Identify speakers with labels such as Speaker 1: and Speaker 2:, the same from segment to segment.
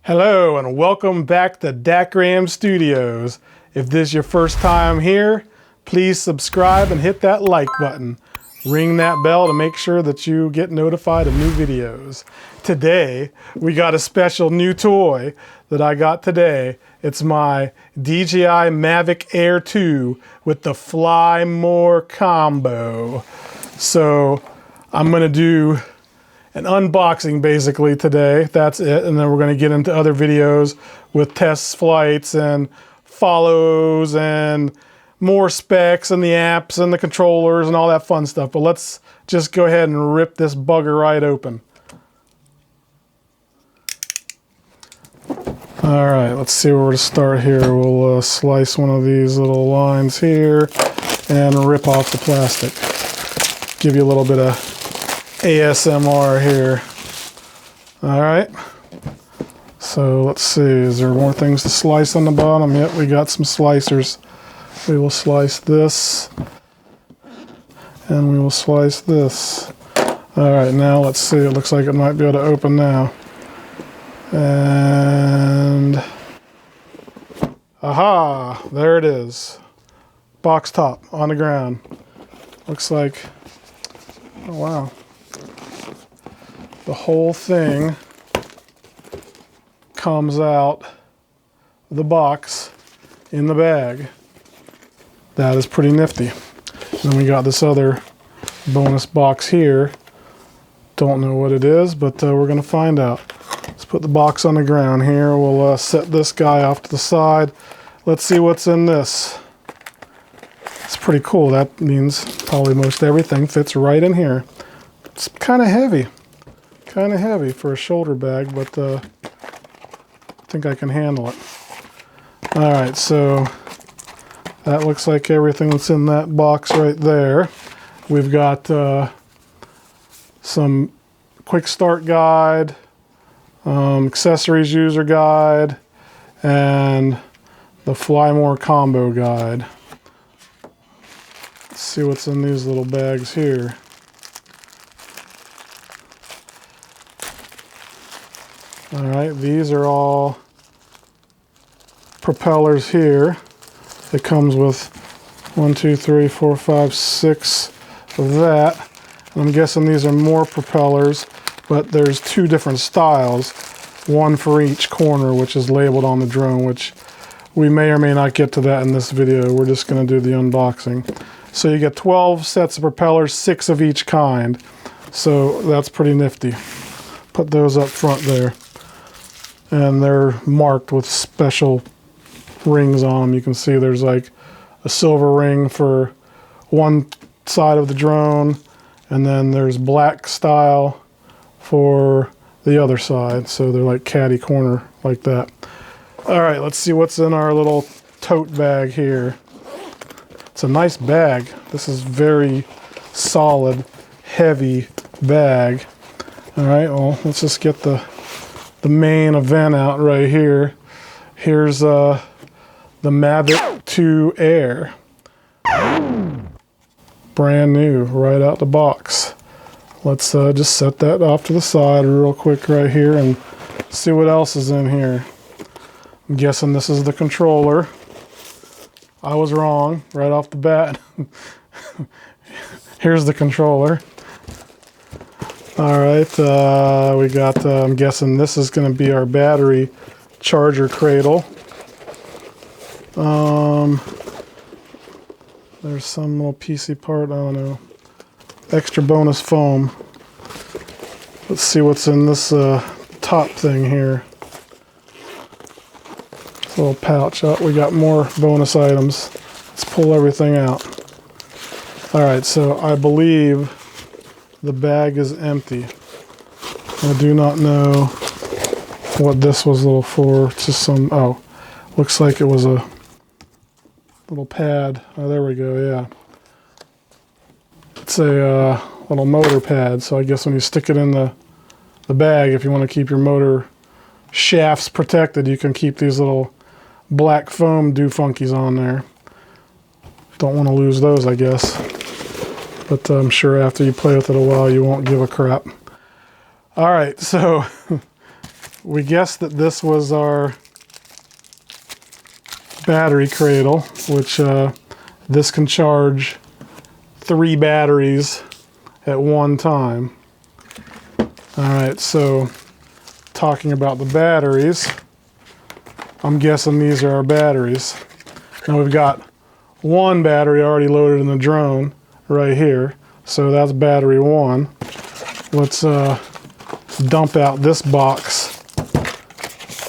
Speaker 1: Hello and welcome back to DAHCKRAM Studios. If this is your first time here, please subscribe and hit that like button. Ring that bell to make sure that you get notified of new videos. Today, we got a special new toy that I got today. It's my DJI Mavic Air 2 with the Fly More combo. So I'm gonna do an unboxing basically today. That's it. And then we're going to get into other videos with test flights and follows and more specs and the apps and the controllers and all that fun stuff. But let's just go ahead and rip this bugger right open. All right, let's see where to start here. We'll slice one of these little lines here and rip off the plastic. Give you a little bit of ASMR here. All right, so let's see, is there more things to slice on the bottom? Yep, we got some slicers. We will slice this and we will slice this. All right, now let's see, it looks like it might be able to open now. And aha, there it is. Box top on the ground. Looks like, oh wow. The whole thing comes out of the box in the bag. That is pretty nifty. Then we got this other bonus box here. Don't know what it is, but we're going to find out. Let's put the box on the ground here. We'll set this guy off to the side. Let's see what's in this. It's pretty cool. That means probably most everything fits right in here. It's kind of heavy. Kind of heavy for a shoulder bag, but I think I can handle it. All right, so that looks like everything that's in that box right there. We've got some quick start guide, accessories user guide, and the Fly More combo guide. Let's see what's in these little bags here. All right, these are all propellers here. It comes with 1, 2, 3, 4, 5, 6 of that. And I'm guessing these are more propellers, but there's two different styles, one for each corner, which is labeled on the drone, which we may or may not get to that in this video. We're just going to do the unboxing. So you get 12 sets of propellers, 6 of each kind. So that's pretty nifty. Put those up front there. And they're marked with special rings on them. You can see there's like a silver ring for one side of the drone, and then there's black style for the other side. So they're like catty corner like that. All right, let's see what's in our little tote bag here. It's a nice bag. This is very solid, heavy bag. All right, well, let's just get the main event out right here. Here's the Mavic 2 Air. Brand new, right out the box. Let's just set that off to the side real quick right here and see what else is in here. I'm guessing this is the controller. I was wrong right off the bat. Here's the controller. All right, we got, I'm guessing this is going to be our battery charger cradle. There's some little PC part, I don't know. Extra bonus foam. Let's see what's in this top thing here. This little pouch. Oh, we got more bonus items. Let's pull everything out. All right, so I believe the bag is empty. I do not know what this was little for. It's just some, oh, looks like it was a little pad. Oh, there we go, yeah. It's a little motor pad, so I guess when you stick it in the bag, if you want to keep your motor shafts protected, you can keep these little black foam do-funkies on there. Don't want to lose those, I guess. But I'm sure after you play with it a while, you won't give a crap. All right, so we guessed that this was our battery cradle, which this can charge 3 batteries at one time. Alright, so talking about the batteries, I'm guessing these are our batteries. Now we've got one battery already loaded in the drone right here, so that's battery 1. Let's dump out this box.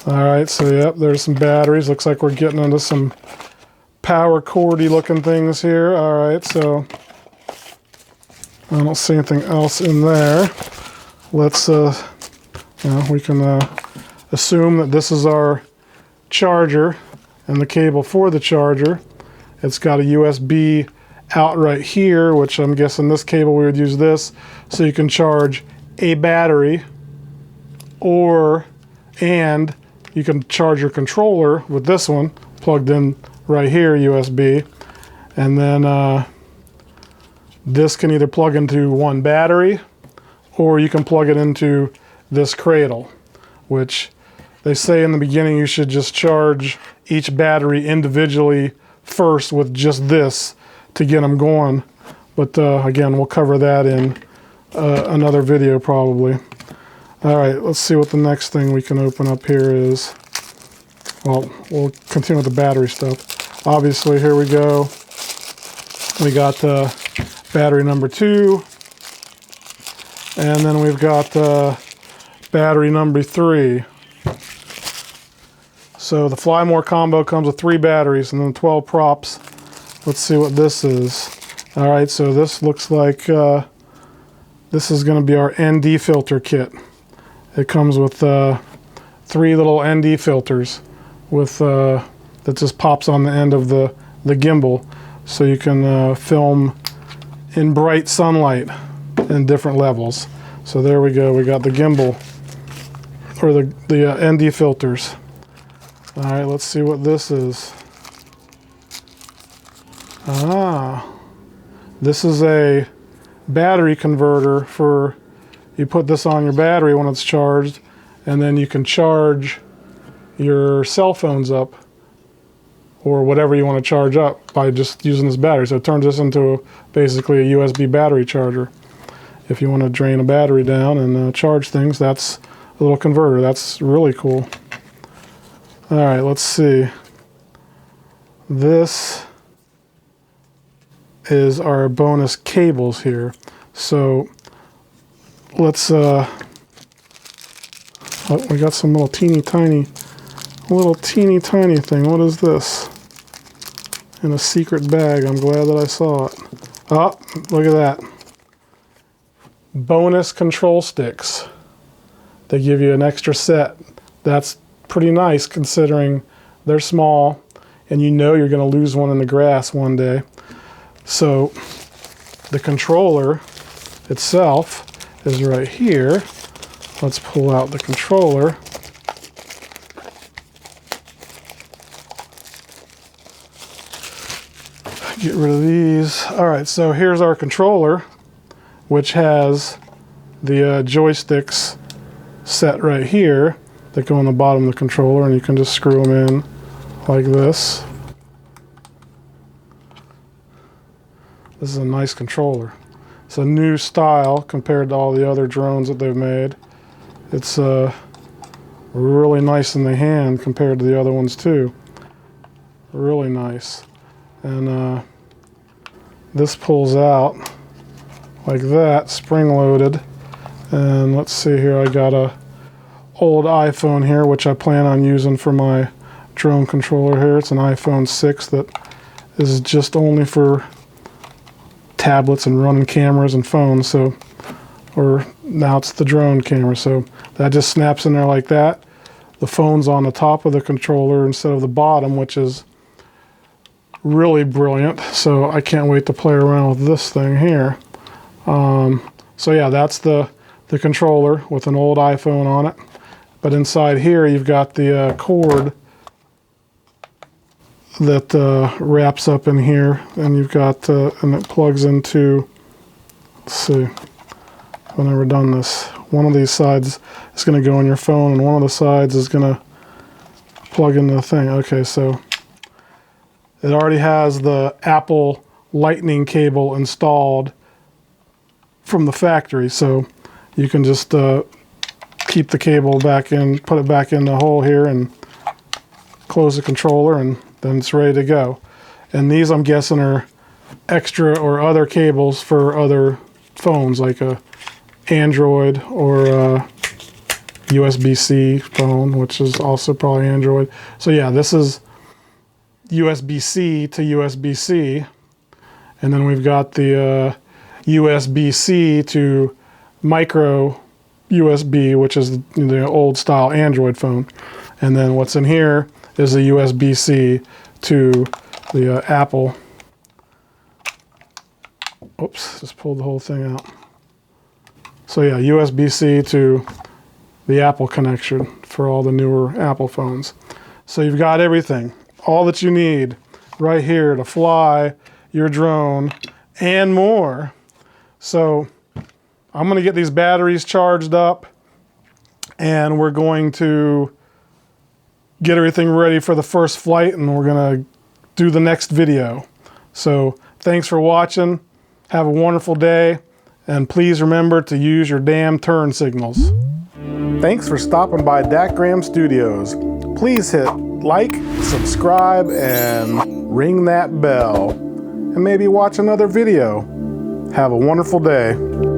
Speaker 1: Alright, so yep, there's some batteries. Looks like we're getting into some power cordy looking things here. Alright, so I don't see anything else in there. Let's, we can assume that this is our charger and the cable for the charger. It's got a USB out right here, which I'm guessing this cable we would use this, so you can charge a battery, and you can charge your controller with this one plugged in right here, USB, and then this can either plug into one battery, or you can plug it into this cradle, which they say in the beginning you should just charge each battery individually first with just this to get them going. But again, we'll cover that in another video probably. Alright, let's see what the next thing we can open up here is. Well, we'll continue with the battery stuff. Obviously, here we go. We got battery number 2. And then we've got battery number 3. So the Fly More combo comes with 3 batteries and then 12 props. Let's see what this is. Alright, so this looks like this is going to be our ND filter kit. It comes with 3 little ND filters with that just pops on the end of the gimbal, so you can film in bright sunlight in different levels. So there we go, we got the gimbal, or the ND filters. Alright, let's see what this is. This is a battery converter for, you put this on your battery when it's charged, and then you can charge your cell phones up or whatever you want to charge up by just using this battery. So it turns this into basically a USB battery charger. If you want to drain a battery down and charge things, that's a little converter. That's really cool. Alright, let's see. This is our bonus cables here. So let's oh, we got some little teeny tiny thing. What is this? In a secret bag. I'm glad that I saw it. Oh, look at that. Bonus control sticks. They give you an extra set. That's pretty nice considering they're small and you know you're going to lose one in the grass one day. So the controller itself is right here. Let's pull out the controller. Get rid of these. Alright, so here's our controller, which has the joysticks set right here that go on the bottom of the controller, and you can just screw them in like this. This is a nice controller. It's a new style compared to all the other drones that they've made. It's really nice in the hand compared to the other ones too. Really nice. And this pulls out like that, spring-loaded. And let's see here, I got a old iPhone here, which I plan on using for my drone controller here. It's an iPhone 6 that is just only for tablets and running cameras and phones. So, or now it's the drone camera. So that just snaps in there like that. The phone's on the top of the controller instead of the bottom, which is really brilliant. So I can't wait to play around with this thing here. So yeah, that's the controller with an old iPhone on it. But inside here you've got the cord that wraps up in here, and you've got and it plugs into, let's see, I've never done this. one of these sides is going to go on your phone, and one of the sides is going to plug into the thing. Okay, so it already has the Apple Lightning cable installed from the factory, so you can just keep the cable back in, put it back in the hole here, and close the controller, and then it's ready to go. And these, I'm guessing, are extra or other cables for other phones, like a Android or a USB-C phone, which is also probably Android. So yeah, this is USB-C to USB-C, and then we've got the USB-C to micro USB, which is the old style Android phone. And then what's in here is a USB-C to the Apple. Oops, just pulled the whole thing out. So yeah, USB-C to the Apple connection for all the newer Apple phones. So you've got everything, all that you need right here to fly your drone and more. So I'm going to get these batteries charged up, and we're going to get everything ready for the first flight, and we're going to do the next video. So thanks for watching. Have a wonderful day, and please remember to use your damn turn signals. Thanks for stopping by DAHCKRAM Studios. Please hit like, subscribe, and ring that bell, and maybe watch another video. Have a wonderful day.